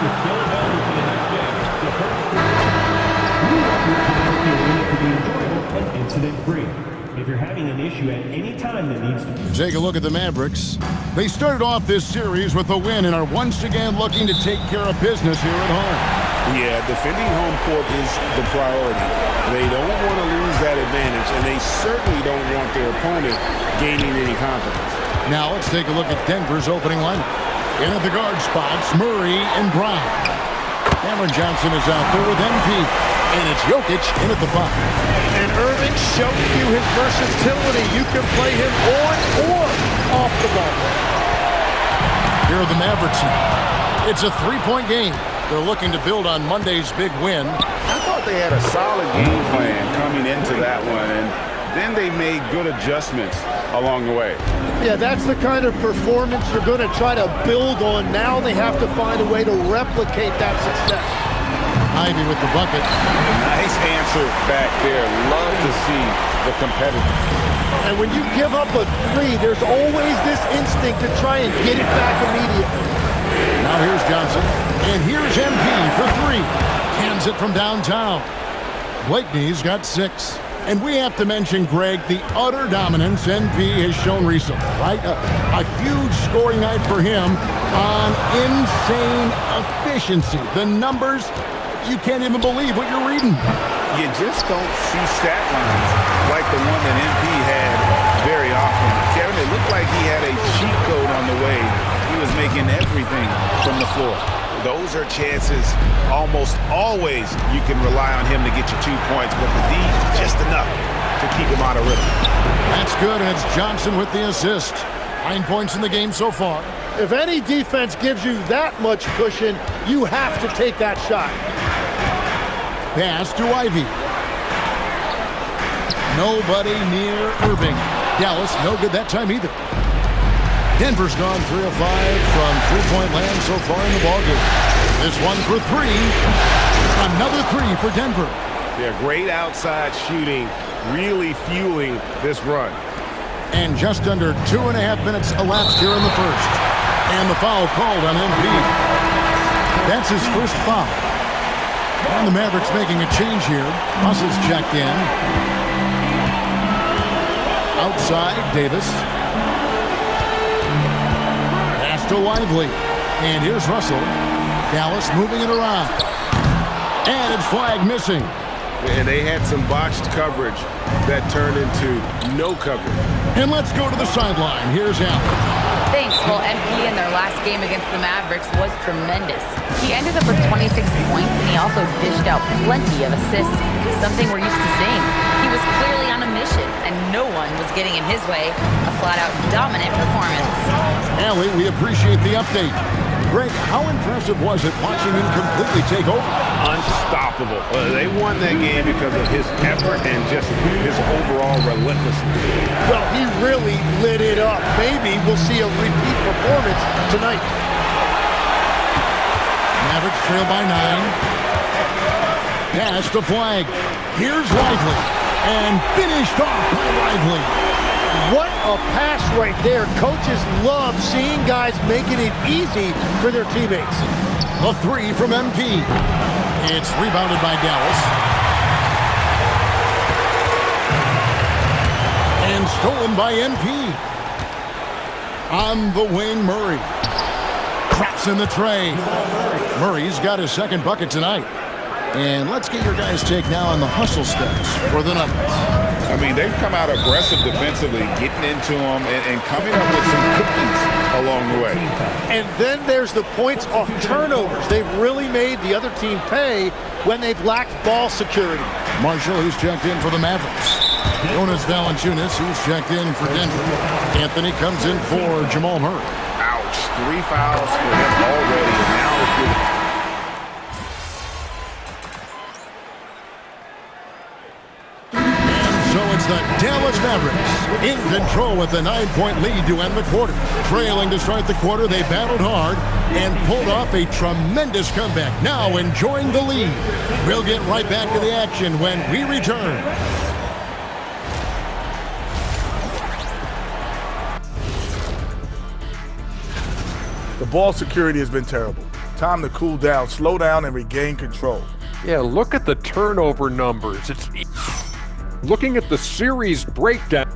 is still available for the next game. The first we want your Philadelphia win to be enjoyable and incident-free. If you're having an issue at any time that needs to be... Take a look at the Mavericks. They started off this series with a win and are once again looking to take care of business here at home. Yeah, defending home court is the priority. They don't want to lose that advantage, and they certainly don't want their opponent gaining any confidence. Now let's take a look at Denver's opening lineup. In at the guard spots, Murray and Brown. Cameron Johnson is out there with MP. And it's Jokic in at the 5. And Irving showing you his versatility. You can play him on or off the ball. Here are the Mavericks now. It's a 3-point game. They're looking to build on Monday's big win. I thought they had a solid game plan coming into that one, and then they made good adjustments along the way. Yeah, that's the kind of performance you're going to try to build on. Now they have to find a way to replicate that success. Ivy with the bucket. Nice answer back there. Love to see the competitor. And when you give up a 3, there's always this instinct to try and get it back immediately. Now here's Johnson. And here's MP for 3. Cans it from downtown. Blakeney's got 6. And we have to mention, Greg, the utter dominance MP has shown recently, right? A huge scoring night for him on insane efficiency. The numbers, you can't even believe what you're reading. You just don't see stat lines like the one that MP had very often. Kevin, it looked like he had a cheat code on the way. He was making everything from the floor. Those are chances almost always you can rely on him to get you 2 points, but the D, just enough to keep him out of rhythm. That's good, and it's Johnson with the assist. 9 points in the game so far. If any defense gives you that much cushion, you have to take that shot. Pass to Ivy. Nobody near Irving. Dallas, no good that time either. Denver's gone 3 of 5 from three-point land so far in the ballgame. This one for 3. Another 3 for Denver. Yeah, great outside shooting, really fueling this run. And just under 2.5 minutes elapsed here in the first. And the foul called on MP. That's his first foul. And the Mavericks making a change here. Russell's checked in. Outside, Davis. To Lively. And here's Russell. Dallas moving it around. And it's flag missing. And they had some botched coverage that turned into no coverage. And let's go to the sideline. Here's Allen. Thanks. Well, MP in their last game against the Mavericks was tremendous. He ended up with 26 points, and he also dished out plenty of assists, something we're used to seeing. He was clearly on a mission, and no one was getting in his way. A flat-out dominant performance. Allie, we appreciate the update. Greg, how impressive was it watching him completely take over? Unstoppable. They won that game because of his effort and just his overall relentlessness. Well, he really lit it up. Maybe we'll see a repeat performance tonight. Mavericks trail by 9. Pass to flag. Here's Lively. And finished off by Lively. What a pass right there. Coaches love seeing guys making it easy for their teammates. A 3 from MP. It's rebounded by Dallas. And stolen by MP. On the wing, Murray. Craps in the tray. Murray's got his second bucket tonight. And let's get your guys' take now on the hustle steps for the Nuggets. I mean, they've come out aggressive defensively, getting into them and coming up with some cookies along the way. And then there's the points off turnovers. They've really made the other team pay when they've lacked ball security. Marshall, who's checked in for the Mavericks. Jonas Valanciunas, who's checked in for Denver. Anthony comes in for Jamal Murray. Ouch. 3 fouls for him already. And now it's good. The Dallas Mavericks in control with a 9-point lead to end the quarter. Trailing to start the quarter, they battled hard and pulled off a tremendous comeback. Now enjoying the lead. We'll get right back to the action when we return. The ball security has been terrible. Time to cool down, slow down, and regain control. Yeah, look at the turnover numbers. It's looking at the series breakdown.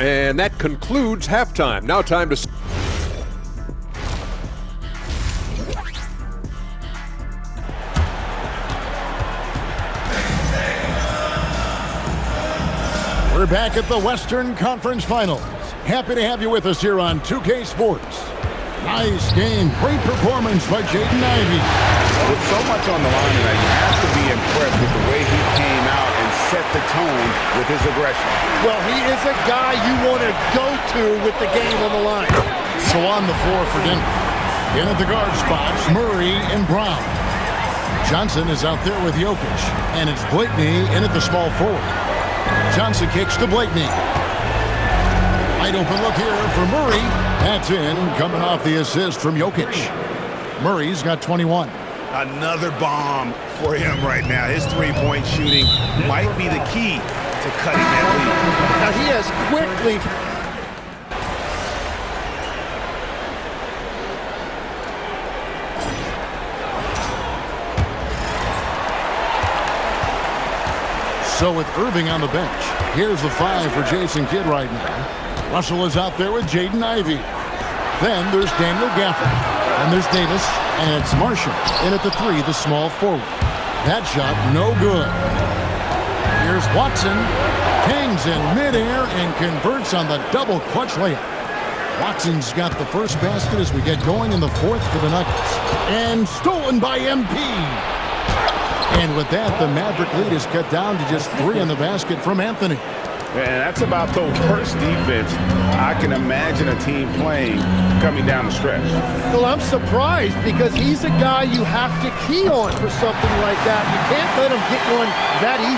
And that concludes halftime. Now time to... We're back at the Western Conference Finals. Happy to have you with us here on 2K Sports. Nice game, great performance by Jaden Ivey. With so much on the line tonight, you have to be impressed with the way he came out and set the tone with his aggression. Well, he is a guy you want to go to with the game on the line. So on the floor for Denver. In at the guard spots, Murray and Brown. Johnson is out there with Jokic, and it's Blakeney in at the small forward. Johnson kicks to Blakeney. Wide open look here for Murray. That's in, coming off the assist from Jokic. Murray's got 21. Another bomb for him right now. His three-point shooting might be the key to cutting that lead. Now he has quickly... So with Irving on the bench, here's the 5 for Jason Kidd right now. Russell is out there with Jaden Ivey. Then there's Daniel Gafford. And there's Davis. And it's Marshall in at the 3, the small forward. That shot, no good. Here's Watson. Hangs in midair and converts on the double clutch layup. Watson's got the first basket as we get going in the 4th for the Nuggets. And stolen by MP. And with that, the Maverick lead is cut down to just 3 in the basket from Anthony. And that's about the worst defense I can imagine a team playing coming down the stretch. Well, I'm surprised because he's a guy you have to key on for something like that. You can't let him get one that easy.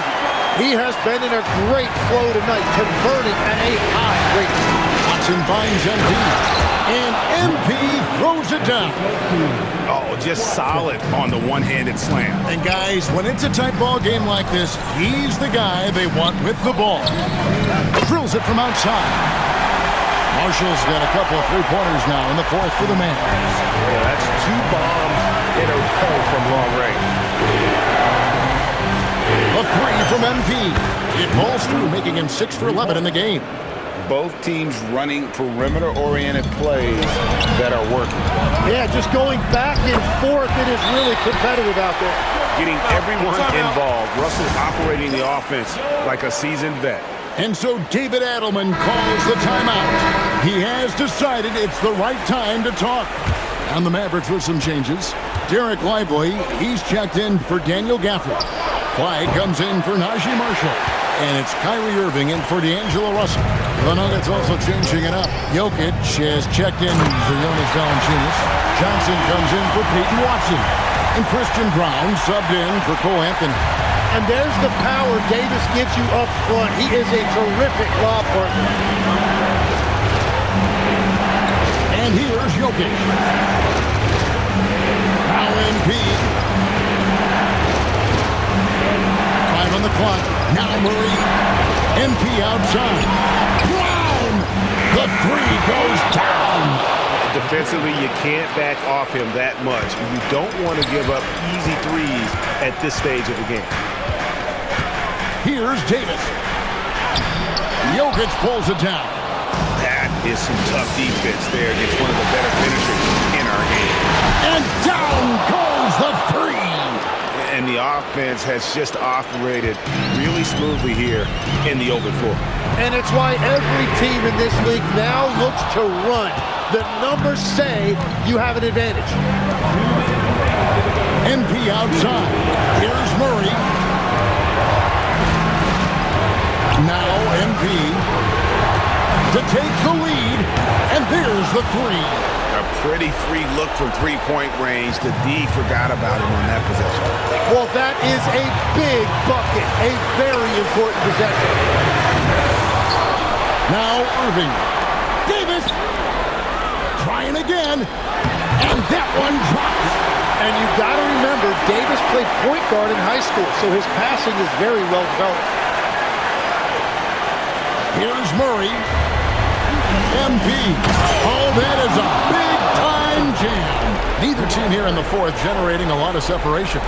He has been in a great flow tonight, converting at a high rate. Watson finds MP, and MP throws it down. Oh, just solid on the one-handed slam. And guys, when it's a tight ball game like this, he's the guy they want with the ball. Drills it from outside. Marshall's got a couple of three-pointers now in the 4th for the man. Yeah, that's 2 bombs in a row from long range. A 3 from MP. It falls through, making him 6 for 11 in the game. Both teams running perimeter-oriented plays that are working. Yeah, just going back and forth, it is really competitive out there. Getting everyone involved. Russell operating the offense like a seasoned vet. And so David Adelman calls the timeout. He has decided it's the right time to talk. On the Mavericks with some changes. Derek Lively, he's checked in for Daniel Gafford. Clyde comes in for Najee Marshall. And it's Kyrie Irving in for D'Angelo Russell. The Nuggets also changing it up. Jokic has checked in for Jonas Valanciunas. Johnson comes in for Peyton Watson. And Christian Brown subbed in for Cole Anthony. And there's the power Davis gives you up front. He is a terrific lob partner. And here's Jokic. Now MP. 5 on the clock. Now Murray. MP outside. Brown! The 3 goes down. Defensively, you can't back off him that much. You don't want to give up easy threes at this stage of the game. Here's Davis. Jokic pulls it down. That is some tough defense there against one of the better finishers in our game. And down goes the 3. And the offense has just operated really smoothly here in the open floor. And it's why every team in this league now looks to run. The numbers say you have an advantage. MP outside. Here's Murray. Now MP to take the lead. And there's the 3. A pretty free look from three-point range. The D forgot about him on that possession. Well, that is a big bucket. A very important possession. Now Irving. Davis. Trying again. And that one drops. And you got to remember, Davis played point guard in high school, so his passing is very well developed. Here's Murray. MP. Oh, that is a big-time jam. Neither win here in the fourth, generating a lot of separation.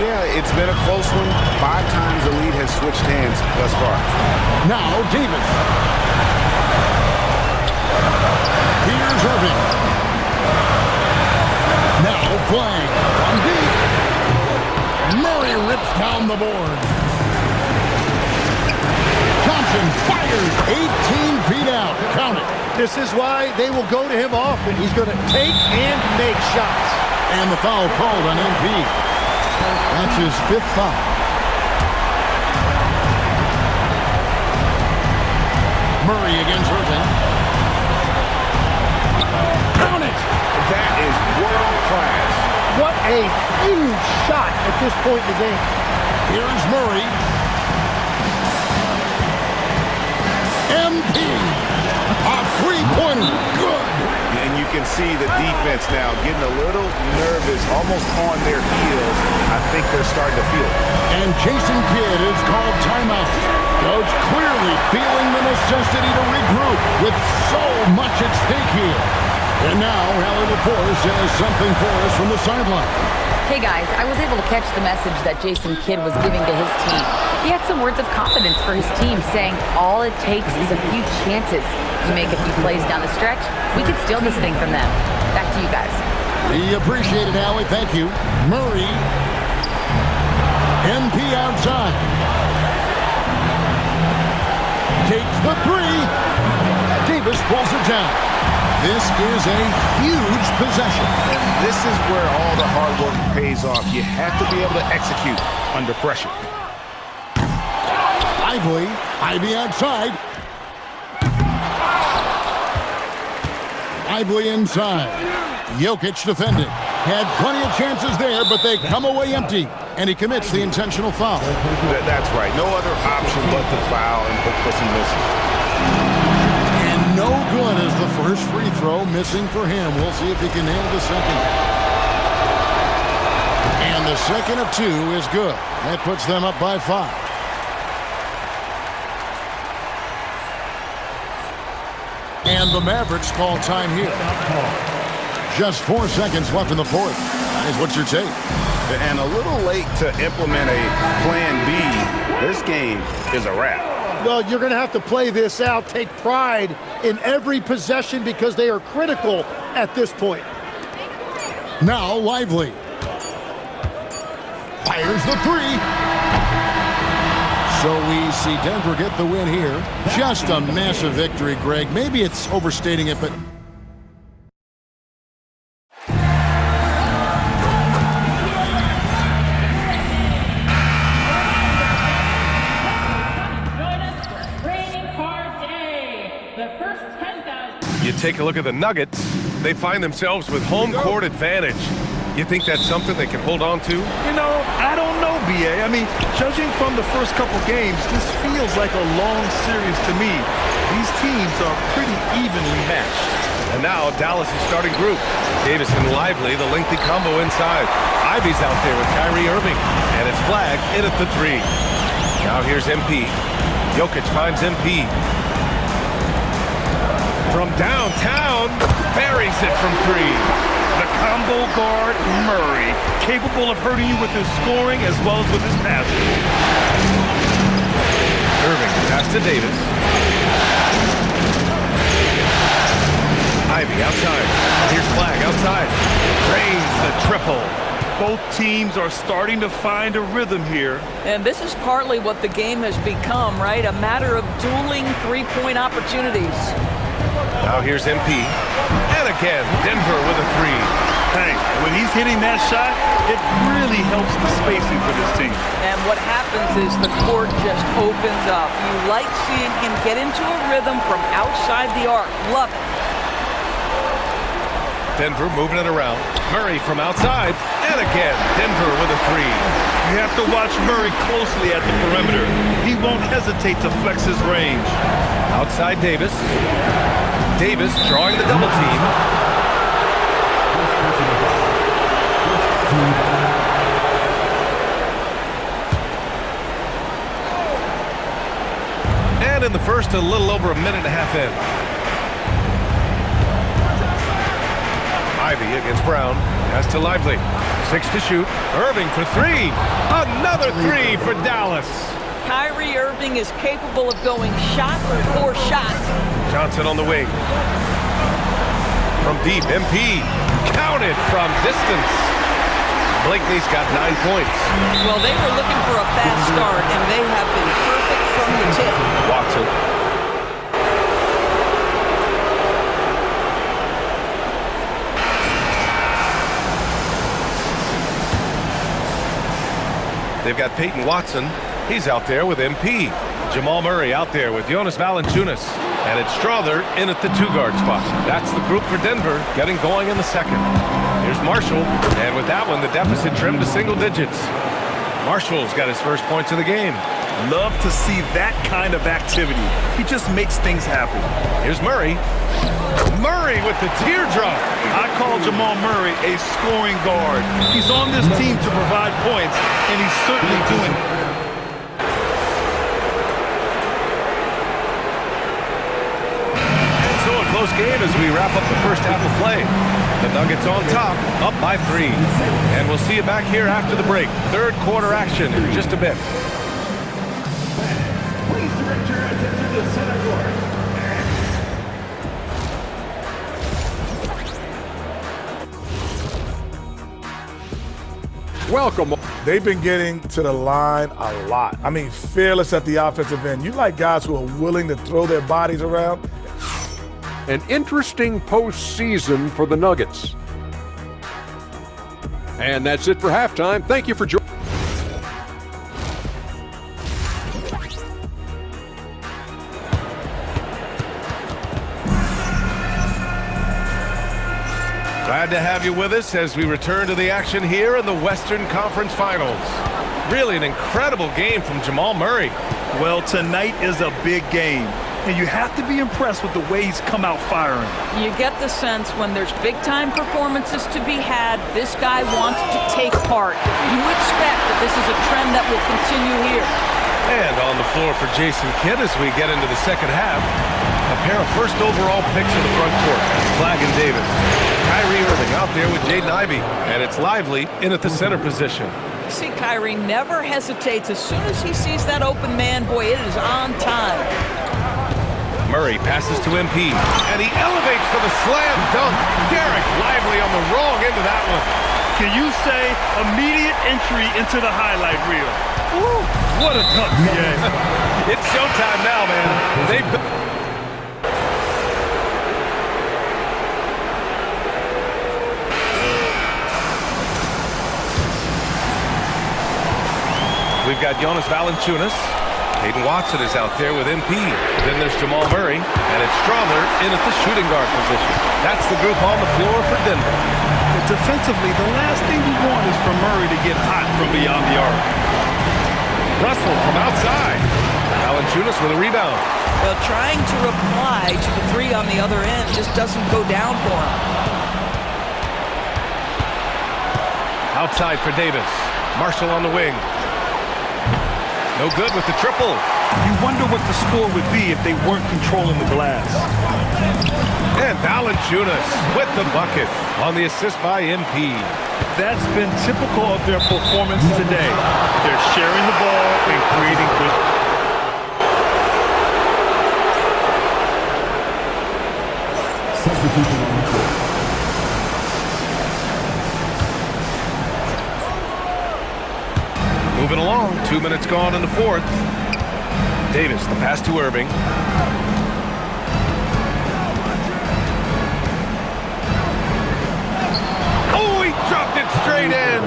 Yeah, it's been a close one. 5 times the lead has switched hands thus far. Now Davis. Here's Irving. Now Flag from deep. Murray rips down the board. Johnson fires 18 feet out. Count it. This is why they will go to him often. He's going to take and make shots. And the foul called on MP. That's his 5th foul. Murray against Irving. Count it! That is world class. What a huge shot at this point in the game. Here's Murray. MP. A three-pointer. Good. And you can see the defense now getting a little nervous, almost on their heels. I think they're starting to feel it. And Jason Kidd is called timeout. Coach clearly feeling the necessity to regroup with so much at stake here. And now, Allie LaForce has something for us from the sideline. Hey guys, I was able to catch the message that Jason Kidd was giving to his team. He had some words of confidence for his team, saying all it takes is a few chances. You make a few plays down the stretch, we could steal this thing from them. Back to you guys. We appreciate it, Allie. Thank you. Murray. MP outside. Takes the three. Davis pulls it down. This is a huge possession. And this is where all the hard work pays off. You have to be able to execute under pressure. Ivy outside. Ivy inside. Jokic defending. Had plenty of chances there, but they come away empty. And he commits the intentional foul. That's right. No other option but to foul and hope for some misses. And no good as the first free throw missing for him. We'll see if he can nail the second. And the second of 2 is good. That puts them up by 5. And the Mavericks call time here. Just 4 seconds left in the fourth. Guys, what's your take? And a little late to implement a plan B. This game is a wrap. Well, you're going to have to play this out, take pride in every possession because they are critical at this point. Now Lively. Fires the 3. So we see Denver get the win here. Just a massive victory, Greg. Maybe it's overstating it, but... You take a look at the Nuggets, they find themselves with home court advantage. You think that's something they can hold on to? You know, I don't know, B.A. I mean, judging from the first couple games, this feels like a long series to me. These teams are pretty evenly matched. And now Dallas' starting group. Davis and Lively, the lengthy combo inside. Ivy's out there with Kyrie Irving, and it's Flag in at the 3. Now here's MP. Jokic finds MP. From downtown, buries it from 3. The combo guard, Murray, capable of hurting you with his scoring as well as with his passing. Irving pass to Davis. Ivy outside. Here's Flag outside. Drains the triple. Both teams are starting to find a rhythm here. And this is partly what the game has become, right? A matter of dueling three-point opportunities. Now here's MP. And again, Denver with a 3. Hey, when he's hitting that shot, it really helps the spacing for this team. And what happens is the court just opens up. You like seeing him get into a rhythm from outside the arc. Love it. Denver moving it around. Murray from outside. And again, Denver with a 3. You have to watch Murray closely at the perimeter. He won't hesitate to flex his range. Outside Davis. Davis drawing the double team. And in the first, a little over a minute and a half in. Ivy against Brown. Pass to Lively. 6 to shoot. Irving for 3. Another 3 for Dallas. Kyrie Irving is capable of going shot for shot. Johnson on the wing. From deep, MP. Counted from distance. Blakeney's got 9 points. Well, they were looking for a fast start, and they have been perfect from the tip. Watson. They've got Peyton Watson. He's out there with MP. Jamal Murray out there with Jonas Valanciunas. And it's Strother in at the 2-guard spot. That's the group for Denver getting going in the second. Here's Marshall. And with that one, the deficit trimmed to single digits. Marshall's got his first points of the game. Love to see that kind of activity. He just makes things happen. Here's Murray. Murray with the teardrop. I call Jamal Murray a scoring guard. He's on this team to provide points, and he's certainly doing it. And so a close game as we wrap up the first half of play. The Nuggets on top, up by 3. And we'll see you back here after the break. Third quarter action in just a bit. Please direct your attention to the center court. Welcome. They've been getting to the line a lot. I mean, fearless at the offensive end. You like guys who are willing to throw their bodies around. An interesting postseason for the Nuggets. And that's it for halftime. Thank you for joining. Glad to have you with us as we return to the action here in the Western Conference Finals. Really an incredible game from Jamal Murray. Well, tonight is a big game, and you have to be impressed with the way he's come out firing. You get the sense when there's big-time performances to be had, this guy wants to take part. You expect that this is a trend that will continue here. And on the floor for Jason Kidd as we get into the second half. A pair of first overall picks in the front court, Flagg and Davis. Kyrie Irving out there with Jaden Ivey. And it's Lively in at the center position. See, Kyrie never hesitates. As soon as he sees that open man, boy, it is on time. Murray passes to MP, and he elevates for the slam dunk. Derek Lively on the wrong end of that one. Can you say immediate entry into the highlight reel? Woo, what a dunk, BA. It's showtime now, man. We've got Jonas Valanciunas. Peyton Watson is out there with MP. Then there's Jamal Murray, and it's Strother in at the shooting guard position. That's the group on the floor for Denver. But defensively, the last thing we want is for Murray to get hot from beyond the arc. Russell from outside. Valanciunas with a rebound. Well, trying to reply to the 3 on the other end just doesn't go down for him. Outside for Davis. Marshall on the wing. No good with the triple. You wonder what the score would be if they weren't controlling the glass. And Valanciunas with the bucket on the assist by MP. That's been typical of their performance today. They're sharing the ball and creating good. Substitution on the court. Moving along, 2 minutes gone in the fourth. Davis, the pass to Irving. Oh, he dropped it straight in.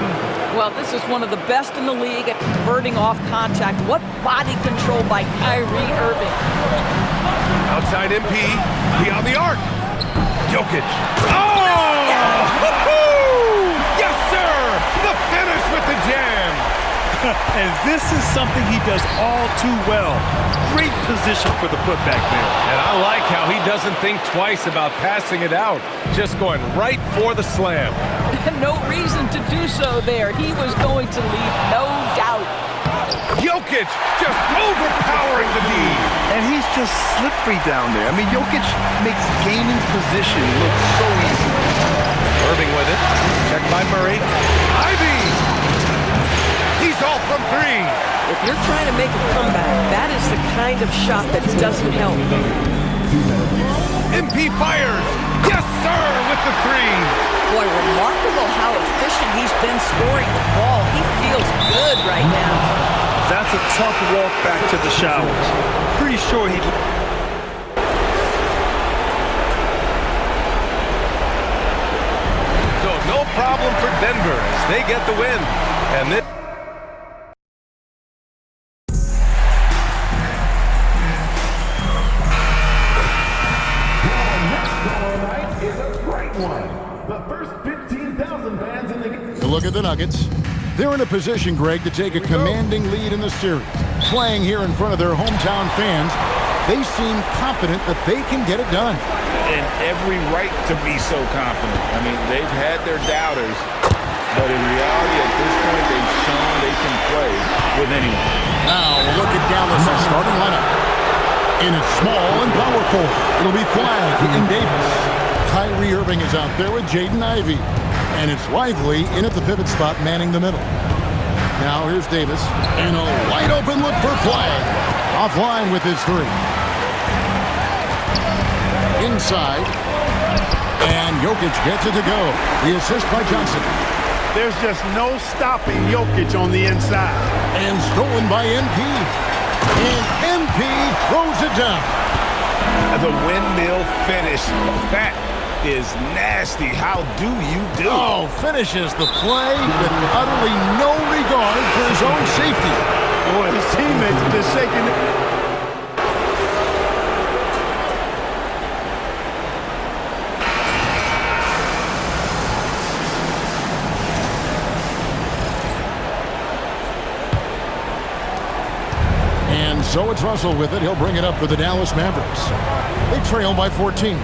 Well, this is one of the best in the league at converting off contact. What body control by Kyrie Irving. Outside MP, he on the arc. Jokic. Oh! Yes, sir! The finish with the jam. And this is something he does all too well. Great position for the putback there. And I like how he doesn't think twice about passing it out. Just going right for the slam. No reason to do so there. He was going to leave, no doubt. Jokic just overpowering the D. And he's just slippery down there. I mean, Jokic makes gaining position look so easy. Irving with it. Checked by Murray. Ivy! He's off from three. If you're trying to make a comeback, that is the kind of shot that doesn't help. MP fires. Yes, sir, with the three. Boy, remarkable how efficient he's been scoring the ball. He feels good right now. That's a tough walk back to the showers. Pretty sure he... So no problem for Denver as they get the win. And this... To look at the Nuggets, they're in a position, Greg, to take a commanding lead in the series. Playing here in front of their hometown fans, they seem confident that they can get it done. And every right to be so confident. I mean, they've had their doubters, but in reality, at this point, they've shown they can play with anyone. Now, look at Dallas' starting lineup. In a small and power forward, it'll be Flag and Davis. Kyrie Irving is out there with Jaden Ivey. And it's Lively in at the pivot spot, manning the middle. Now here's Davis. And a wide open look for Flag. Offline with his three. Inside. And Jokic gets it to go. The assist by Johnson. There's just no stopping Jokic on the inside. And stolen by MP. And MP throws it down. The windmill finish. That is nasty. How do you do? Oh, finishes the play with utterly no regard for his own safety. Boy, his teammates are just shaking it. And so it's Russell with it. He'll bring it up for the Dallas Mavericks. They trail by 14.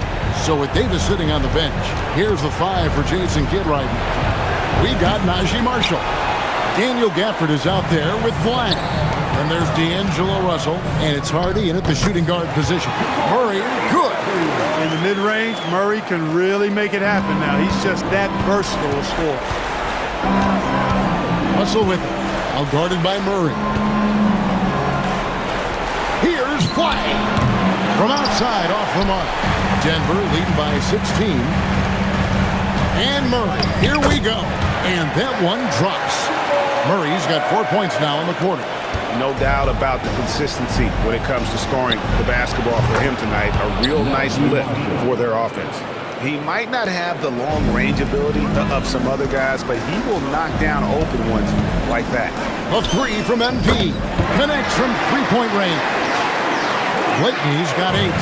So with Davis sitting on the bench, here's the 5 for Jason Kidd right now. We got Najee Marshall. Daniel Gafford is out there with Flag. And there's D'Angelo Russell, and it's Hardy in at the shooting guard position. Murray, good. In the mid-range, Murray can really make it happen now. He's just that versatile a scorer. Russell with it, out guarded by Murray. Here's Flag. From outside, off the mark. Denver leading by 16. And Murray, here we go. And that one drops. Murray's got 4 points now in the quarter. No doubt about the consistency when it comes to scoring the basketball for him tonight. A real nice lift for their offense. He might not have the long range ability of some other guys, but he will knock down open ones like that. A 3 from MP. Connects from three-point range. Blakeney's got 8.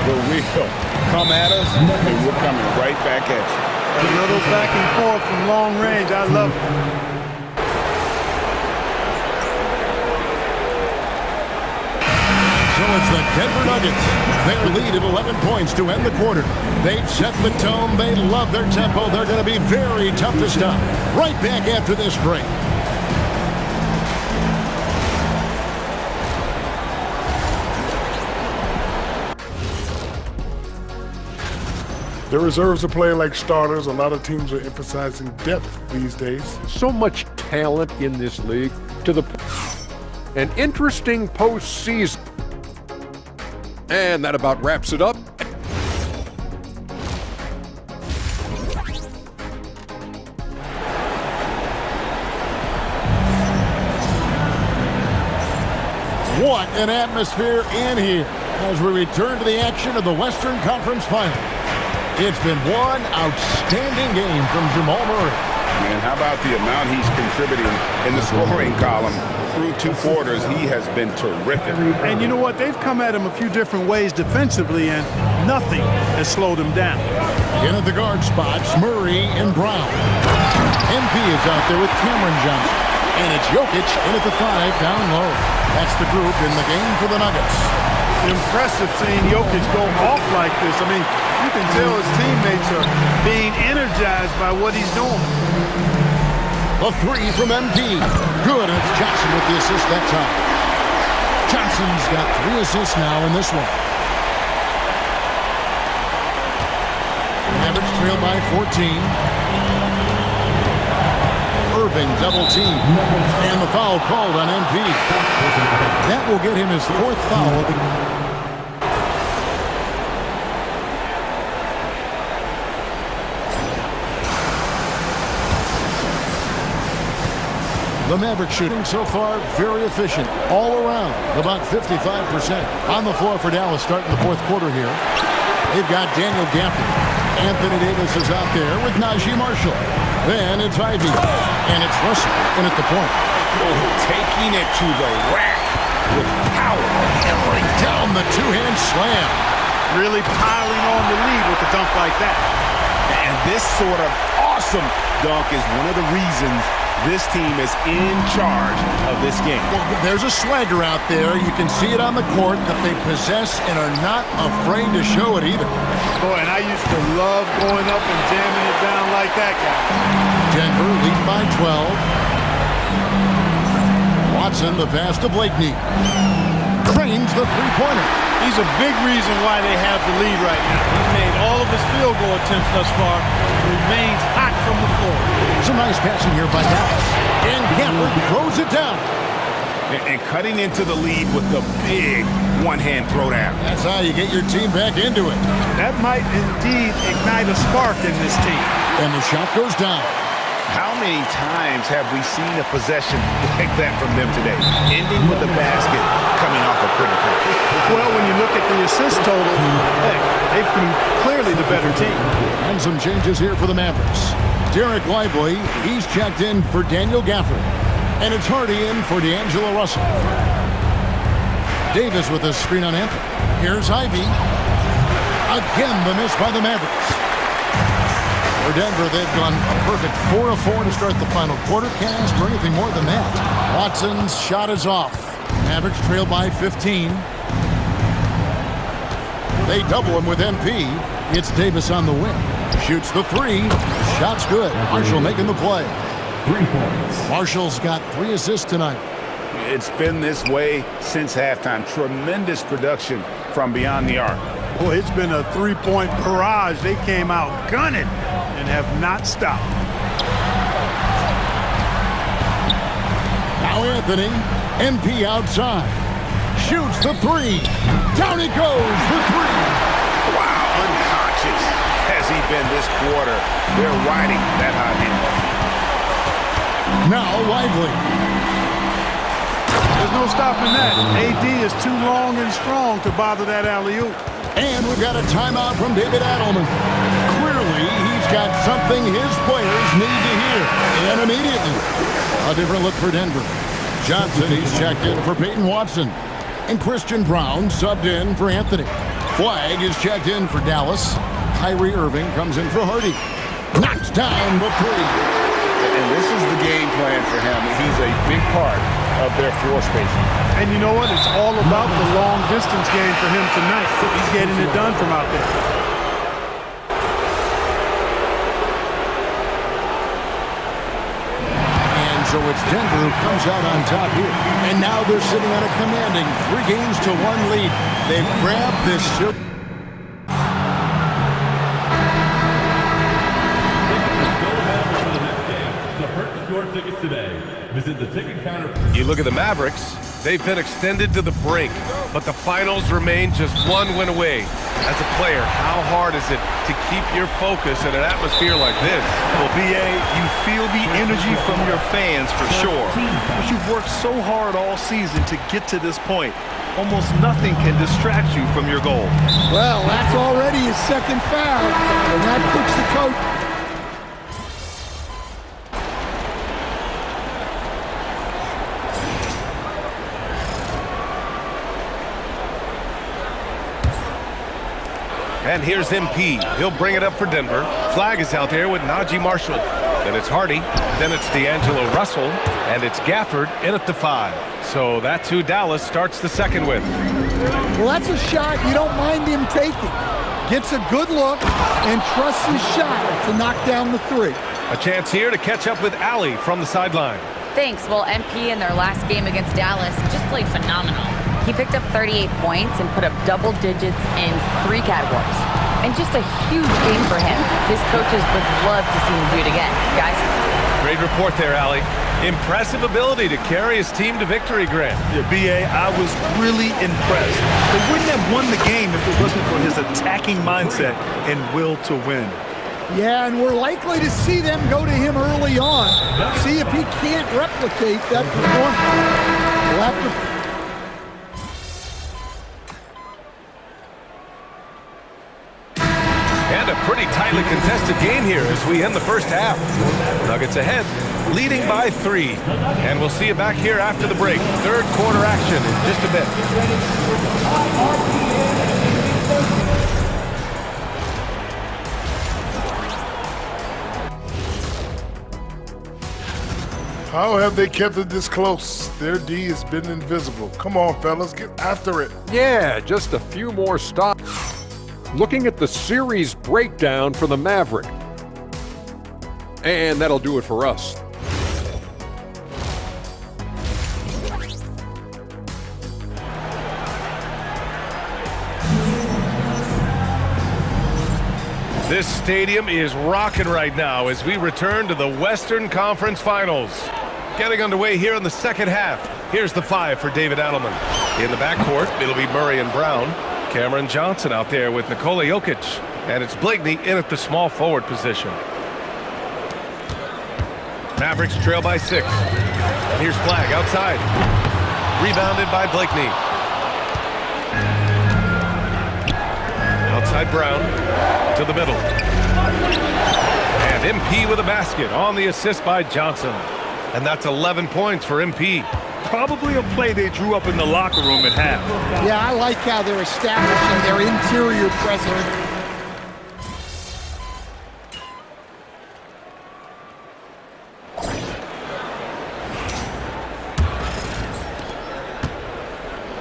The real come at us, and we're coming right back at you. A little back and forth from long range. I love it. So it's the Denver Nuggets. Their lead at 11 points to end the quarter. They've set the tone. They love their tempo. They're going to be very tough to stop. Right back after this break. Their reserves are playing like starters. A lot of teams are emphasizing depth these days. So much talent in this league. An interesting postseason. And that about wraps it up. What an atmosphere in here as we return to the action of the Western Conference Final. It's been one outstanding game from Jamal Murray. And how about the amount he's contributing in the scoring column? Through 2 quarters, he has been terrific. And you know what? They've come at him a few different ways defensively, and nothing has slowed him down. In at the guard spots, Murray and Brown. MP is out there with Cameron Johnson. And it's Jokic in at the 5 down low. That's the group in the game for the Nuggets. Impressive seeing Jokic go off like this. I mean, you can tell his teammates are being energized by what he's doing. A 3 from MP. Good, and it's Johnson with the assist that time. Johnson's got 3 assists now in this one. Mavericks trail by 14. Irving double team. And the foul called on MP. That will get him his 4th foul of the The Mavericks shooting so far very efficient all around, about 55%. On the floor for Dallas starting the 4th quarter here. They've got Daniel Gafford. Anthony Davis is out there with Najee Marshall. Then it's Ivy. And it's Russell in at the point. Taking it to the rack with power. Hammering down the two-hand slam. Really piling on the lead with a dunk like that. And this sort of awesome dunk is one of the reasons this team is in charge of this game. Well, there's a swagger out there. You can see it on the court that they possess and are not afraid to show it either. Boy, and I used to love going up and jamming it down like that guy. Denver lead by 12. Watson the pass to Blakeney. Cranes the three-pointer. He's a big reason why they have the lead right now. He's made all of his field goal attempts thus far and remains hot from the floor. Some nice passing here by Dallas. And Gafford throws it down. And cutting into the lead with the big one-hand throwdown. That's how you get your team back into it. That might indeed ignite a spark in this team. And the shot goes down. How many times have we seen a possession like that from them today? Ending with the basket coming off a critical. Well, when you look at the assist total, heck, they've been clearly the better team. And some changes here for the Mavericks. Derek Lively, he's checked in for Daniel Gafford. And it's Hardy in for D'Angelo Russell. Davis with a screen on Anthony. Here's Ivy. Again, the miss by the Mavericks. For Denver, they've gone a perfect 4 of 4 to start the final quarter cast or anything more than that. Watson's shot is off. Mavericks trail by 15. They double him with MP. It's Davis on the wing. Shoots the three. Shot's good. Marshall making the play. 3 points. Marshall's got 3 assists tonight. It's been this way since halftime. Tremendous production from beyond the arc. Boy, it's been a three-point barrage. They came out gunning and have not stopped. Now Anthony, MP outside. Shoots the three. Down it goes, the three. Wow, unconscious has he been this quarter. They're riding that hot hand. Now Lively. There's no stopping that. AD is too long and strong to bother that alley-oop. And we've got a timeout from David Adelman. Clearly, he's got something his players need to hear. And immediately, a different look for Denver. Johnson, he's checked in for Peyton Watson. And Christian Brown subbed in for Anthony. Flag is checked in for Dallas. Kyrie Irving comes in for Hardy. Knocks down the three. And this is the game plan for him. He's a big part of their floor spacing. And you know what? It's all about the long distance game for him tonight. He's getting it done from out there. And so it's Denver who comes out on top here. And now they're sitting on a commanding 3-1 lead. They've grabbed this. Tickets today. Visit the ticket counter. You look at the Mavericks, they've been extended to the brink, but the finals remain just 1 win away. As a player, how hard is it to keep your focus in an atmosphere like this? Well, BA, you feel the energy from your fans for sure. But you've worked so hard all season to get to this point. Almost nothing can distract you from your goal. Well, that's already his second foul, and that puts the coach. And here's MP. He'll bring it up for Denver. Flag is out there with Najee Marshall. Then it's Hardy. Then it's D'Angelo Russell. And it's Gafford in at the 5. So that's who Dallas starts the second with. Well, that's a shot you don't mind him taking. Gets a good look and trusts his shot to knock down the 3. A chance here to catch up with Allie from the sideline. Thanks. Well, MP in their last game against Dallas just played phenomenal. He picked up 38 points and put up double digits in 3 categories. And just a huge game for him. His coaches would love to see him do it again. Guys? Great report there, Allie. Impressive ability to carry his team to victory, Grant. Yeah, B.A., I was really impressed. They wouldn't have won the game if it wasn't for his attacking mindset and will to win. Yeah, and we're likely to see them go to him early on. See if he can't replicate that performance. We'll have to. And a pretty tightly contested game here as we end the first half. Nuggets ahead, leading by 3. And we'll see you back here after the break. Third quarter action in just a bit. How have they kept it this close? Their D has been invisible. Come on, fellas, get after it. Yeah, just a few more stops. Looking at the series breakdown for the Maverick. And that'll do it for us. This stadium is rocking right now as we return to the Western Conference Finals. Getting underway here in the second half. Here's the 5 for David Adelman. In the backcourt, it'll be Murray and Brown. Cameron Johnson out there with Nikola Jokic. And it's Blakeney in at the small forward position. Mavericks trail by 6. And here's Flagg outside. Rebounded by Blakeney. Outside Brown to the middle. And MP with a basket on the assist by Johnson. And that's 11 points for MP. Probably a play they drew up in the locker room at half. Yeah, I like how they're establishing their interior presence.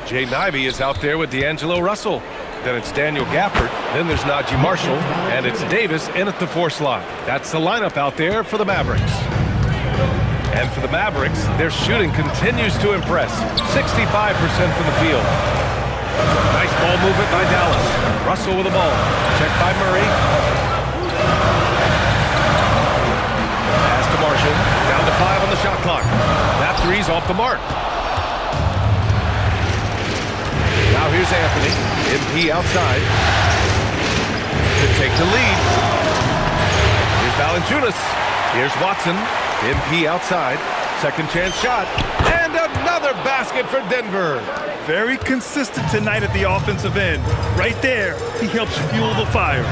Jay Ivey is out there with D'Angelo Russell. Then it's Daniel Gafford. Then there's Najee Marshall. And it's Davis in at the 4 slot. That's the lineup out there for the Mavericks. And for the Mavericks, their shooting continues to impress. 65% from the field. Nice ball movement by Dallas. Russell with the ball. Checked by Murray. Pass to Marshall. Down to 5 on the shot clock. That 3's off the mark. Now here's Anthony. MP outside. To take the lead. Here's Valanciunas. Here's Watson. MP outside. Second chance shot. And another basket for Denver. Very consistent tonight at the offensive end. Right there, he helps fuel the fire.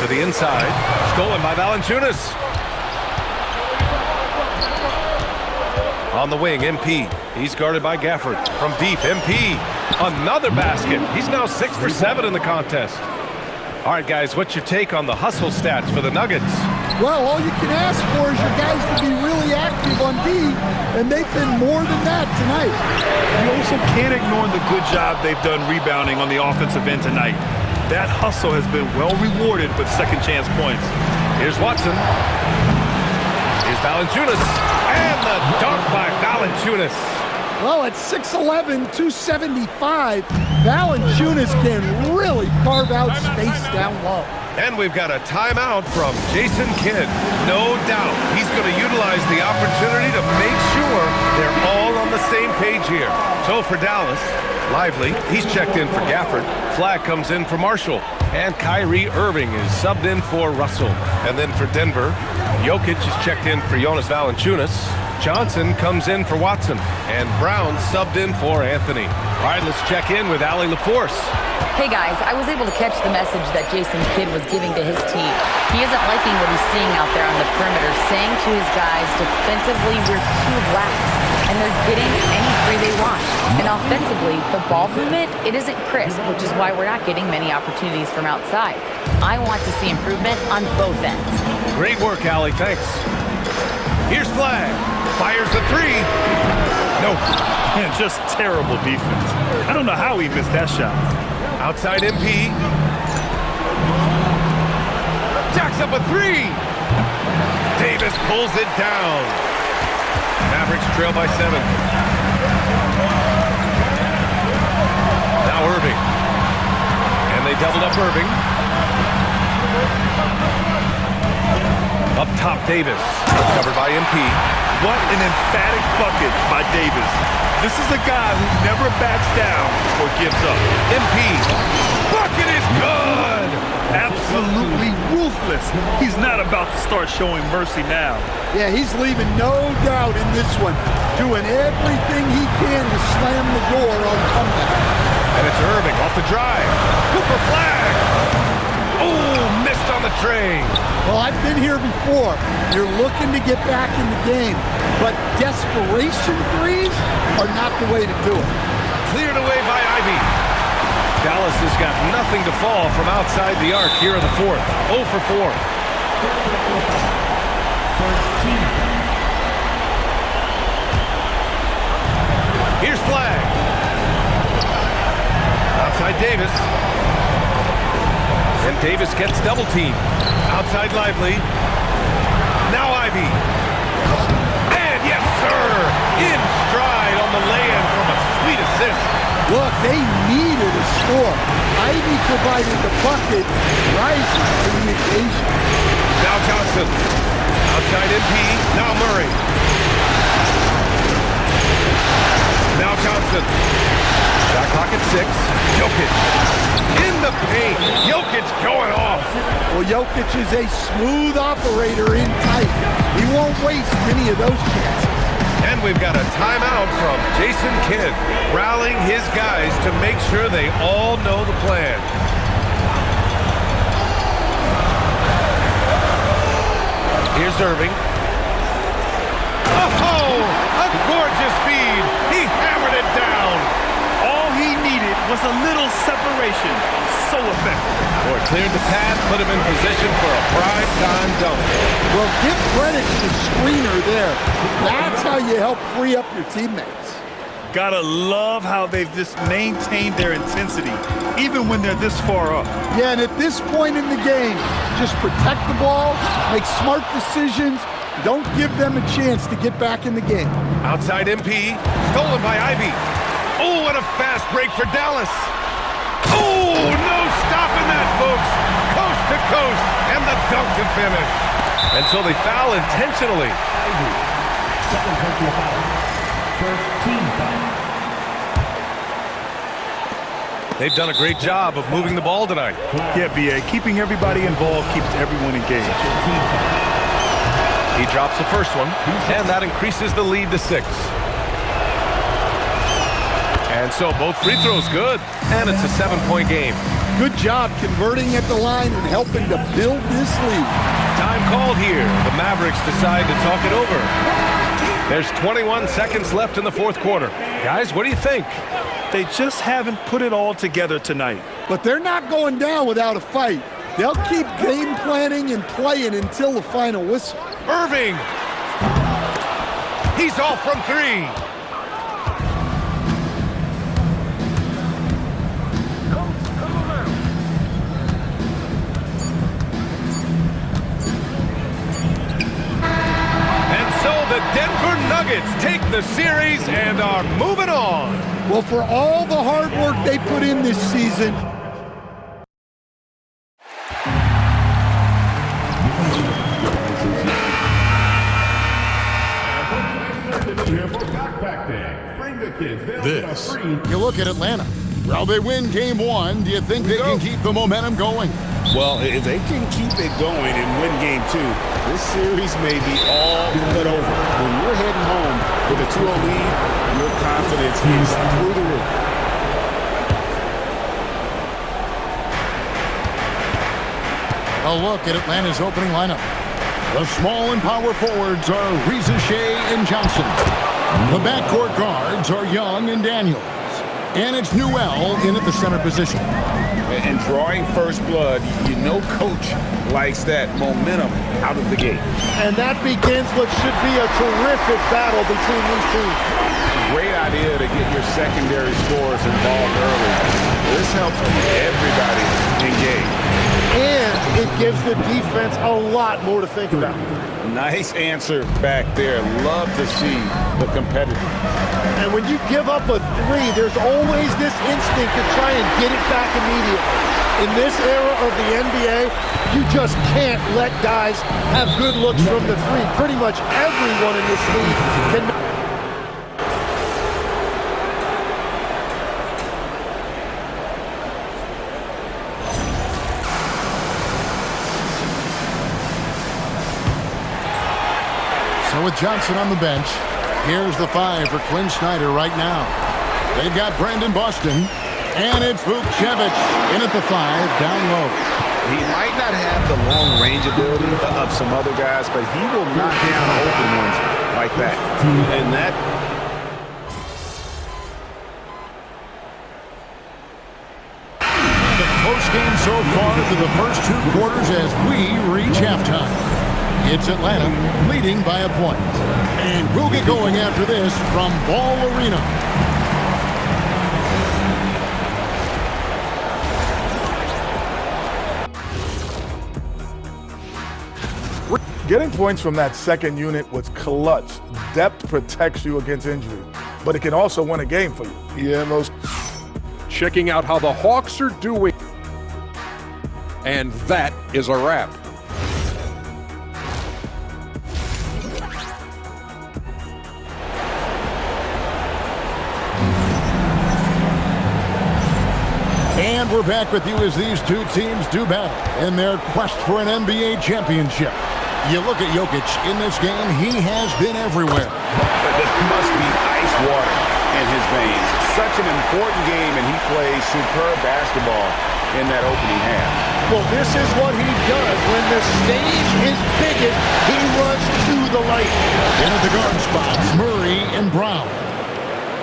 To the inside. Stolen by Valanciunas. On the wing, MP. He's guarded by Gafford. From deep, MP. Another basket. He's now 6 for 7 in the contest. All right, guys, what's your take on the hustle stats for the Nuggets? Well, all you can ask for is your guys to be really active on D, and they've been more than that tonight. You also can't ignore the good job they've done rebounding on the offensive end tonight. That hustle has been well rewarded with second chance points. Here's Watson. Here's Valanciunas. And the dunk by Valanciunas. Well, at 6'11", 275, Valanciunas can really carve out space down low. And we've got a timeout from Jason Kidd. No doubt he's going to utilize the opportunity to make sure they're all on the same page here. So for Dallas, Lively, he's checked in for Gafford. Flagg comes in for Marshall. And Kyrie Irving is subbed in for Russell. And then for Denver, Jokic is checked in for Jonas Valanciunas. Johnson comes in for Watson. And Brown subbed in for Anthony. All right, let's check in with Allie LaForce. Hey guys, I was able to catch the message that Jason Kidd was giving to his team. He isn't liking what he's seeing out there on the perimeter, saying to his guys, defensively, we're too lax, and they're getting any free they want. And offensively, the ball movement, it isn't crisp, which is why we're not getting many opportunities from outside. I want to see improvement on both ends. Great work, Allie, thanks. Here's Flagg. Fires the 3. Nope. Man, just terrible defense. I don't know how he missed that shot. Outside MP. Jacks up a 3. Davis pulls it down. Mavericks trail by 7. Now Irving. And they doubled up Irving. Up top, Davis. Covered by MP. What an emphatic bucket by Davis. This is a guy who never backs down or gives up. MP. Bucket is good! Absolutely ruthless. He's not about to start showing mercy now. Yeah, he's leaving no doubt in this one. Doing everything he can to slam the door on comeback. And it's Irving off the drive. Cooper flag. Oh, missed on the tray. Well, I've been here before. You're looking to get back in the game, but desperation threes are not the way to do it. Cleared away by Ivy. Dallas has got nothing to fall from outside the arc here in the fourth. 0 for 4. Here's flag. Outside Davis. And Davis gets double teamed. Outside Lively. Now Ivy. And yes, sir! In stride on the lay-in from a sweet assist. Look, they needed a score. Ivy provided the bucket, rising to the occasion. Now Johnson. Outside MP. Now Murray. Now Johnson. Shot clock at 6. Jokic. In the paint. Jokic going off. Well, Jokic is a smooth operator in tight. He won't waste many of those chances. And we've got a timeout from Jason Kidd, rallying his guys to make sure they all know the plan. Here's Irving. Oh, a gorgeous feed. He hammered it down. All he needed was a little separation. So effective. Boy, cleared the path, put him in position for a prime-time dunk. Well, give credit to the screener there. That's how you help free up your teammates. Gotta love how they've just maintained their intensity, even when they're this far up. Yeah, and at this point in the game, just protect the ball, make smart decisions, don't give them a chance to get back in the game. Outside MP, stolen by Ivy. Oh, and a fast break for Dallas. Oh, no stopping that, folks. Coast to coast, and the dunk to finish. And so they foul intentionally. Second personal foul. First team foul. They've done a great job of moving the ball tonight. Yeah, B.A., keeping everybody involved keeps everyone engaged. He drops the first one, and that increases the lead to 6. And so both free throws good, and it's a 7-point game. Good job converting at the line and helping to build this lead. Time called here. The Mavericks decide to talk it over. There's 21 seconds left in the fourth quarter. Guys, what do you think? They just haven't put it all together tonight. But they're not going down without a fight. They'll keep game planning and playing until the final whistle. Irving! He's off from 3. The Denver Nuggets take the series and are moving on. Well, for all the hard work they put in this season, this. You look at Atlanta. Well, they win game 1. Do you think they can keep the momentum going? Well, if they can keep it going and win game 2, this series may be all but over. When you're heading home with a 2-0 lead, your confidence is through the roof. A look at Atlanta's opening lineup. The small and power forwards are Reza Shea and Johnson. The backcourt guards are Young and Daniels. And it's Newell in at the center position. And drawing first blood, you know coach likes that momentum out of the gate. and that begins what should be a terrific battle between these teams. Great idea to get your secondary scorers involved early. This helps keep everybody engaged. And it gives the defense a lot more to think about. Nice answer back there. Love to see the competitiveness. And when you give up a three, there's always this instinct to try and get it back immediately. In this era of the NBA, you just can't let guys have good looks from the three. Pretty much everyone in this league can. So with Johnson on the bench, here's the 5 for Quinn Snyder right now. They've got Brandon Boston, and it's Vukcevic in at the 5, down low. He might not have the long range ability of some other guys, but he will knock down open ones like that. And that... The close game so far through the first 2 quarters as we reach halftime. It's Atlanta leading by a point. And we'll get going after this from Ball Arena. Getting points from that second unit was clutch. Depth protects you against injury, but it can also win a game for you. Yeah, most checking out how the Hawks are doing. And that is a wrap. And we're back with you as these 2 teams do battle in their quest for an NBA championship. You look at Jokic in this game, he has been everywhere. There must be ice water in his veins. Such an important game, and he plays superb basketball in that opening half. Well, this is what he does. When the stage is biggest, he runs to the light. In at the guard spots, Murray and Brown.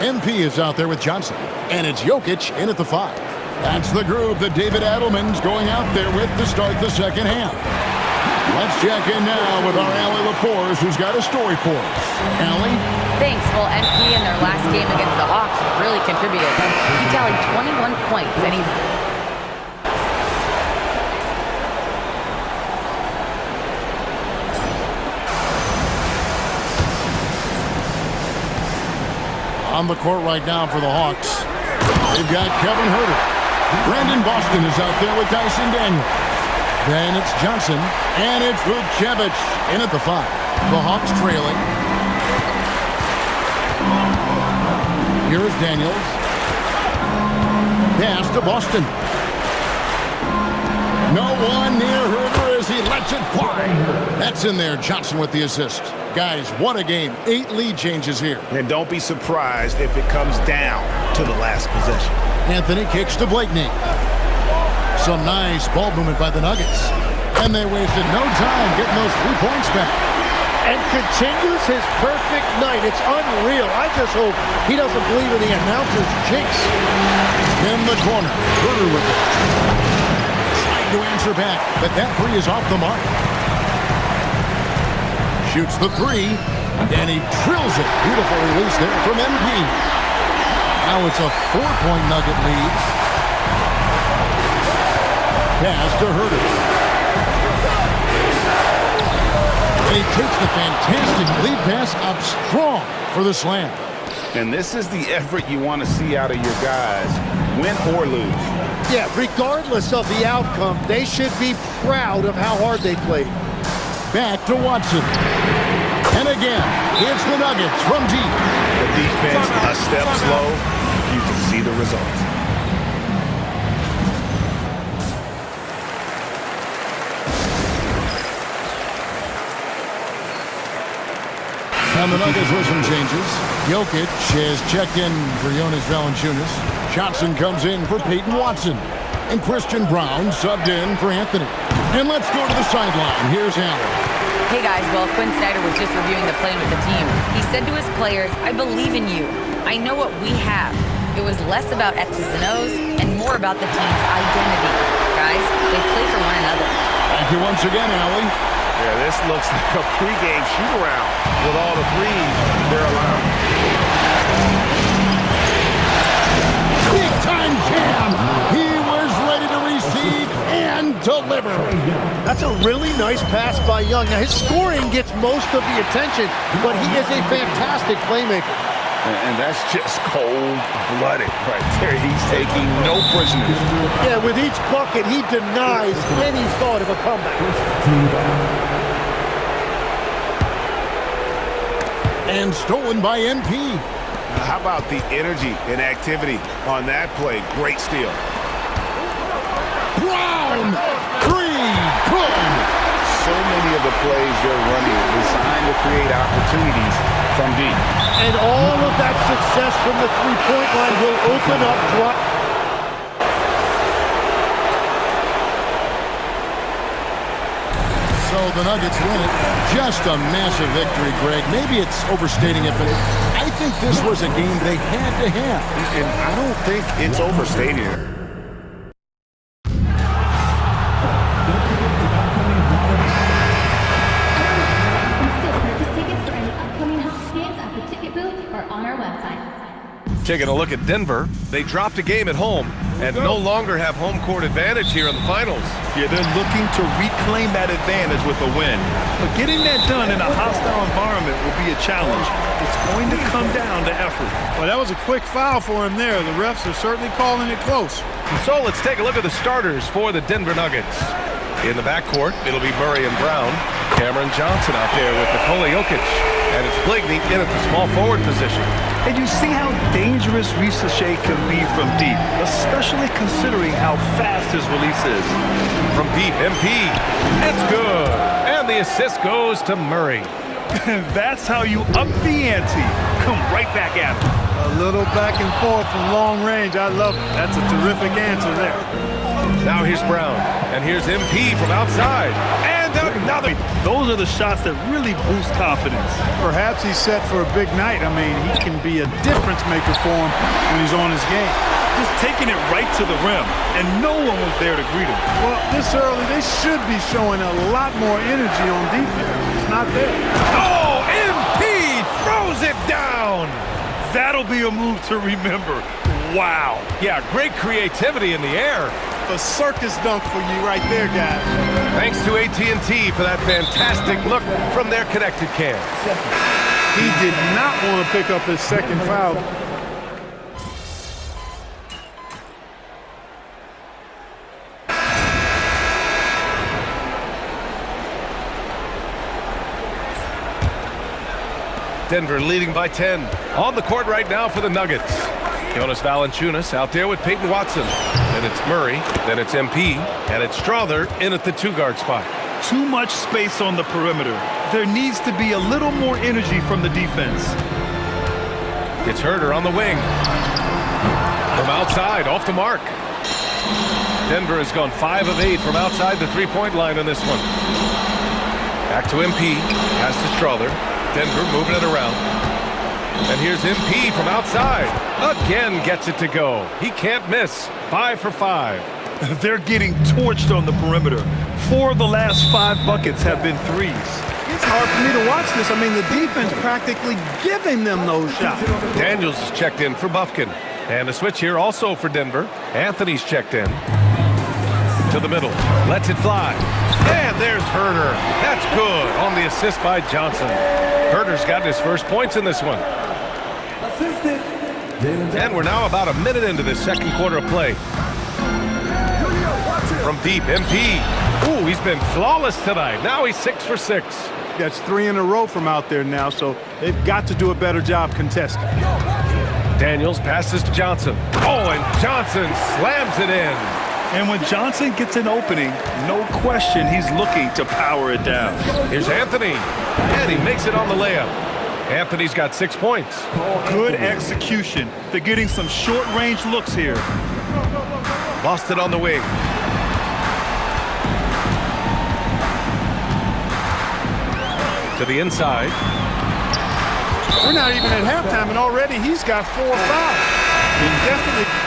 MP is out there with Johnson, and it's Jokic in at the 5. That's the group that David Adelman's going out there with to start the second half. Let's check in now with our Allie LaForce, who's got a story for us. Allie? Thanks. Well, MP in their last game against the Hawks really contributed. He tallied 21 points, and he... On the court right now for the Hawks, they've got Kevin Huerter. Brandon Boston is out there with Dyson Daniel. Then it's Johnson, and it's Vukcevic in at the 5. The Hawks trailing. Here's Daniels. Pass to Boston. No one near Huerter as he lets it fly. That's in there. Johnson with the assist. Guys, what a game. 8 lead changes here. And don't be surprised if it comes down to the last possession. Anthony kicks to Blakeney. Some nice ball movement by the Nuggets. And they wasted no time getting those 3 points back. And continues his perfect night. It's unreal. I just hope he doesn't believe in the announcer's jinx. In the corner, Huerter with it. Trying to answer back, but that 3 is off the mark. Shoots the 3, and he drills it. Beautiful release there from MP. Now it's a 4-point Nugget lead. Pass to Huerter. And he takes the fantastic lead pass up strong for the slam. And this is the effort you want to see out of your guys, win or lose. Yeah, regardless of the outcome, they should be proud of how hard they played. Back to Watson. And again, it's the Nuggets from deep. The defense a step slow. You can see the results. And the Nuggets with some changes. Jokic has checked in for Jonas Valanciunas. Johnson comes in for Peyton Watson. And Christian Brown subbed in for Anthony. And let's go to the sideline. Here's Allen. Hey guys, well, Quinn Snyder was just reviewing the play with the team. He said to his players, I believe in you. I know what we have. It was less about X's and O's and more about the team's identity. Guys, they play for one another. Thank you once again, Allie. Yeah, this looks like a pregame shoot-around with all the threes they're allowed. Big-time jam! He was ready to receive and deliver. That's a really nice pass by Young. Now, his scoring gets most of the attention, but he is a fantastic playmaker. And that's just cold-blooded right there. He's taking no prisoners. Yeah, with each bucket, he denies any thought of a comeback. And stolen by MP. How about the energy and activity on that play? Great steal. Brown! Three! Good! So many of the plays they're running are designed to create opportunities from deep. And all of that success from the three-point line will open up drive. So the Nuggets win it. Just a massive victory, Greg. Maybe it's overstating it, but I think this was a game they had to have. And I don't think it's overstating it. Taking a look at Denver, they dropped a game at home and no longer have home court advantage here in the finals. Yeah, they're looking to reclaim that advantage with a win. But getting that done in a hostile environment will be a challenge. It's going to come down to effort. Well, that was a quick foul for him there. The refs are certainly calling it close. So let's take a look at the starters for the Denver Nuggets. In the backcourt, it'll be Murray and Brown. Cameron Johnson out there with Nikola Jokic. And it's Blakeney in at the small forward position. And you see how dangerous Risache can be from deep, especially considering how fast his release is. From deep, MP. It's good. And the assist goes to Murray. That's how you up the ante. Come right back at him. A little back and forth from long range. I love it. That's a terrific answer there. Now here's Brown. And here's MP from outside. And another. Those are the shots that really boost confidence. Perhaps he's set for a big night. I mean, he can be a difference maker for him when he's on his game. Just taking it right to the rim, and no one was there to greet him. Well, this early, they should be showing a lot more energy on defense. It's not there. Oh, MP throws it down. That'll be a move to remember. Wow. Yeah, great creativity in the air. A circus dunk for you right there, guys. Thanks to AT&T for that fantastic look from their connected cam. He did not want to pick up his second foul. Denver leading by 10. On the court right now for the Nuggets. Jonas Valanciunas out there with Peyton Watson. Then it's Murray, then it's MP, and it's Strother in at the two-guard spot. Too much space on the perimeter. There needs to be a little more energy from the defense. It's Herter on the wing. From outside, off the mark. Denver has gone 5 of 8 from outside the three-point line on this one. Back to MP, pass to Strother. Denver moving it around. And here's MP from outside. Again gets it to go. He can't miss. 5 for 5. They're getting torched on the perimeter. 4 of the last 5 buckets have been threes. It's hard for me to watch this. I mean, the defense practically giving them those shots. Daniels is checked in for Bufkin. And a switch here also for Denver. Anthony's checked in. To the middle. Lets it fly. And there's Herter. That's good on the assist by Johnson. Herter's got his first points in this one. And we're now about a minute into this second quarter of play. From deep, MP. Ooh, he's been flawless tonight. Now he's 6 for 6. That's 3 in a row from out there now, so they've got to do a better job contesting. Daniels passes to Johnson. Oh, and Johnson slams it in. And when Johnson gets an opening, no question he's looking to power it down. Here's Anthony. And he makes it on the layup. Anthony's got 6 points. Good execution. They're getting some short-range looks here. Lost it on the wing. To the inside. We're not even at halftime, and already he's got 4 fouls. He definitely...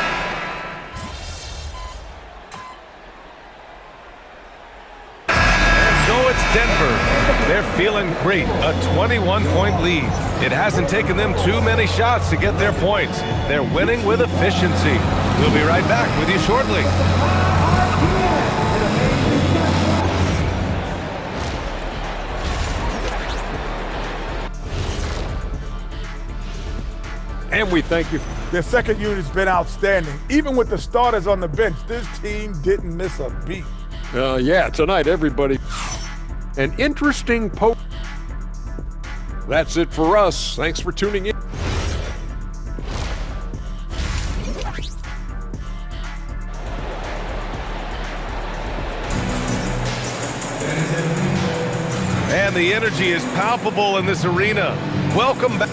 Denver, they're feeling great. A 21-point lead. It hasn't taken them too many shots to get their points. They're winning with efficiency. We'll be right back with you shortly. And we thank you. Their second unit's been outstanding. Even with the starters on the bench, this team didn't miss a beat. Yeah, tonight, everybody. An interesting That's it for us. Thanks for tuning in. And the energy is palpable in this arena. Welcome back.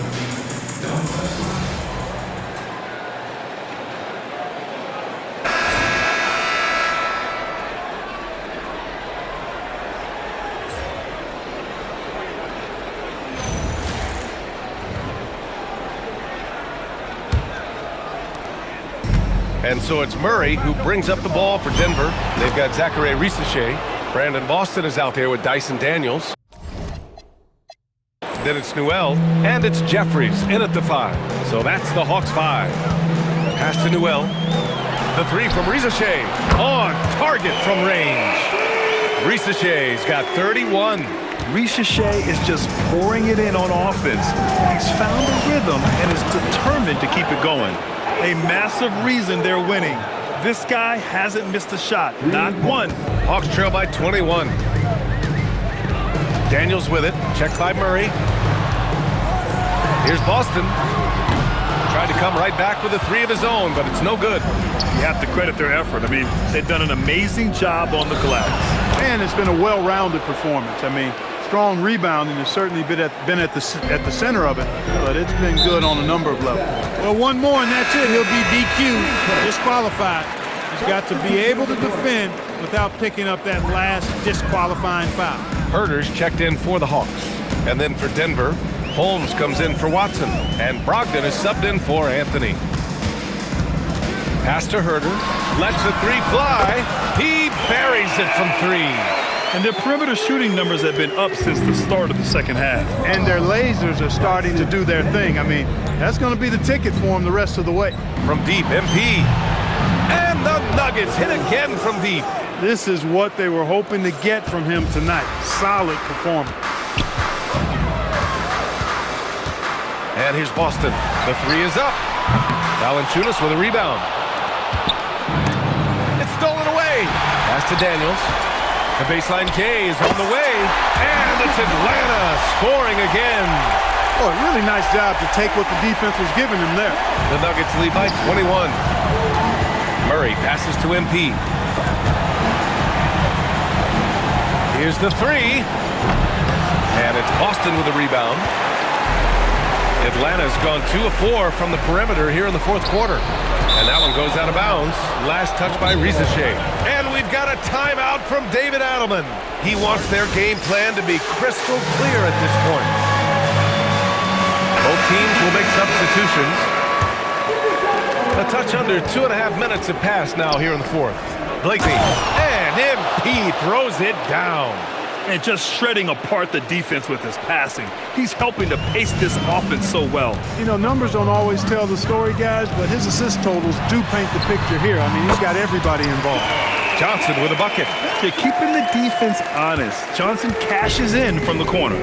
And so it's Murray who brings up the ball for Denver. They've got Zachary Risache. Brandon Boston is out there with Dyson Daniels. Then it's Newell, and it's Jeffries in at the 5. So that's the Hawks 5. Pass to Newell. The 3 from Risache. On target from range. Risache's got 31. Risache is just pouring it in on offense. He's found a rhythm and is determined to keep it going. A massive reason they're winning. This guy hasn't missed a shot, not one. Hawks trail by 21. Daniels with it, checked by Murray. Here's Boston. Tried to come right back with a 3 of his own, but it's no good. You have to credit their effort. I mean, they've done an amazing job on the glass. And it's been a well-rounded performance. I mean, strong rebounding has certainly been at the center of it, but it's been good on a number of levels. Well, one more and that's it. He'll be DQ'd, disqualified. He's got to be able to defend without picking up that last disqualifying foul. Herter's checked in for the Hawks. And then for Denver, Holmes comes in for Watson, and Brogdon is subbed in for Anthony. Pass to Herter, lets the 3 fly. He buries it from 3. And their perimeter shooting numbers have been up since the start of the second half. And their lasers are starting to do their thing. I mean, that's going to be the ticket for them the rest of the way. From deep, MP. And the Nuggets hit again from deep. This is what they were hoping to get from him tonight. Solid performance. And here's Boston. The 3 is up. Valanciunas with a rebound. It's stolen away. Pass to Daniels. The baseline K is on the way. And it's Atlanta scoring again. Oh, really nice job to take what the defense was giving them there. The Nuggets lead by 21. Murray passes to MP. Here's the 3. And it's Boston with a rebound. Atlanta's gone 2 of 4 from the perimeter here in the fourth quarter. And that one goes out of bounds. Last touch by Risache. And we've got a timeout from David Adelman. He wants their game plan to be crystal clear at this point. Both teams will make substitutions. A touch under 2.5 minutes have passed now here in the fourth. Blakeney, and MP throws it down. And just shredding apart the defense with his passing. He's helping to pace this offense so well. You know, numbers don't always tell the story, guys, but his assist totals do paint the picture here. I mean, he's got everybody involved. Johnson with a bucket. They're keeping the defense honest. Johnson cashes in from the corner.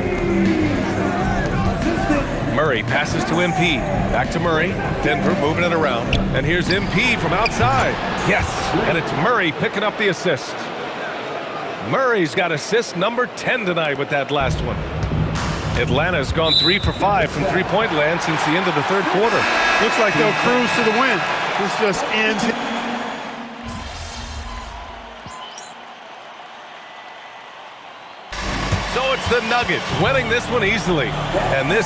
Murray passes to MP. Back to Murray. Denver moving it around. And here's MP from outside. Yes, and it's Murray picking up the assist. Murray's got assist number 10 tonight with that last one. Atlanta's gone 3 for 5 from three-point land since the end of the third quarter. Looks like they'll cruise to the win. This just ends. So it's the Nuggets winning this one easily. And this